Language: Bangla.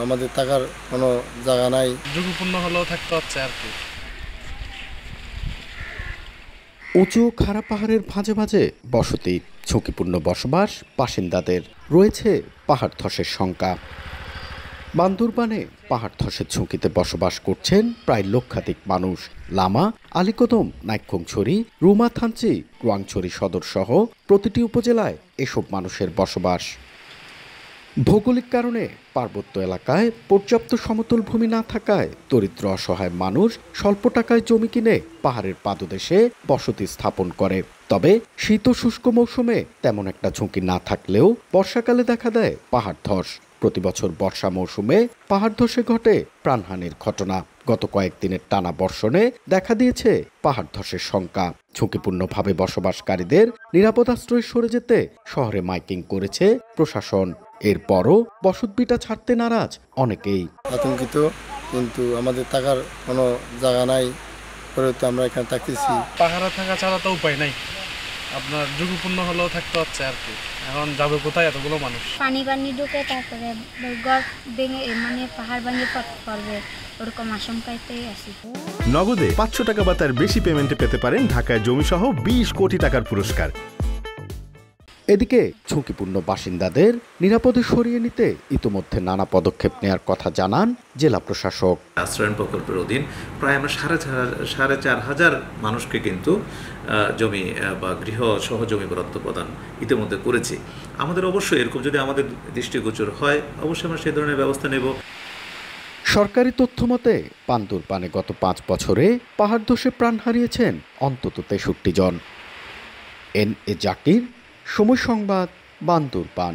আমাদের থাকার কোনো জায়গা নাই, ঝুঁকিপূর্ণ হলেও থাকতে হচ্ছে আর কি। উঁচু খাড়া পাহাড়ের ভাঁজে ভাঁজে বসতি, ঝুঁকিপূর্ণ বসবাস বাসিন্দাদের, রয়েছে পাহাড় ধসের শঙ্কা। বান্দরবানে পাহাড় ধসের ঝুঁকিতে বসবাস করছেন প্রায় লক্ষাধিক মানুষ। লামা, আলীকদম, নাইক্ষ্যংছড়ি, রুমা থানচি, রোয়াংছড়ি সদর সহ প্রতিটি উপজেলায় এসব মানুষের বসবাস। ভৌগোলিক কারণে পার্বত্য এলাকায় পর্যাপ্ত সমতল ভূমি না থাকায় দরিদ্র অসহায় মানুষ স্বল্প টাকায় জমি কিনে পাহাড়ের পাদদেশে বসতি স্থাপন করে। তবে শীত ও শুষ্ক মৌসুমে তেমন একটা ঝুঁকি না থাকলেও বর্ষাকালে দেখা দেয় পাহাড় ধস। প্রতি বছর বর্ষা মৌসুমে পাহাড় ধসে ঘটে প্রাণহানির ঘটনা। গত কয়েকদিনের টানা বর্ষণে দেখা দিয়েছে পাহাড় ধসের শঙ্কা। ঝুঁকিপূর্ণভাবে বসবাসকারীদের নিরাপদ আশ্রয়ে সরে যেতে শহরে মাইকিং করেছে প্রশাসন। এরপরও বসতভিটা ছাড়তে নারাজ অনেকেই। আতঙ্কিত, কিন্তু আমাদের থাকার কোনো জায়গা নাই, পরে তো আমরা এখানে থাকতেছি। পাহাড়ে থাকা ছাড়া তো উপায় নাই, আপনার ঝুঁকিপূর্ণ হলেও থাকতে হচ্ছে আর কি। এখন যাবে কোথায় এতগুলো মানুষ? পানি ঢুকে তারপরে গড় ভেঙে মানে পাহাড় ভেঙে পড়বে, ওরকম আশঙ্কাতেই আছি। নগদে 500 টাকা বা তার বেশি পেমেন্টে পেতে পারেন ঢাকায় জমিসহ 20 কোটি টাকার পুরস্কার। এদিকে ঝুঁকিপূর্ণ বাসিন্দাদের নিরাপদে সরিয়ে নিতে ইতোমধ্যে নানা পদক্ষেপ নেওয়ার কথা জানান জেলা প্রশাসক। আশ্রয়ণ প্রকল্পের অধীন প্রায় আমরা 4,500 মানুষকে কিন্তু জমি বা গৃহ সহ জমি বরাদ্দ প্রদান ইতিমধ্যে করেছি। আমাদের অবশ্যই এরকম যদি আমাদের দৃষ্টিগোচর হয়, অবশ্যই আমরা সেই ধরনের ব্যবস্থা নেব। সরকারি তথ্য মতে বান্দরবানে গত 5 বছরে পাহাড় ধসে প্রাণ হারিয়েছেন অন্তত 63 জন। এন এ জাকির, সময় সংবাদ, বান্দরবান।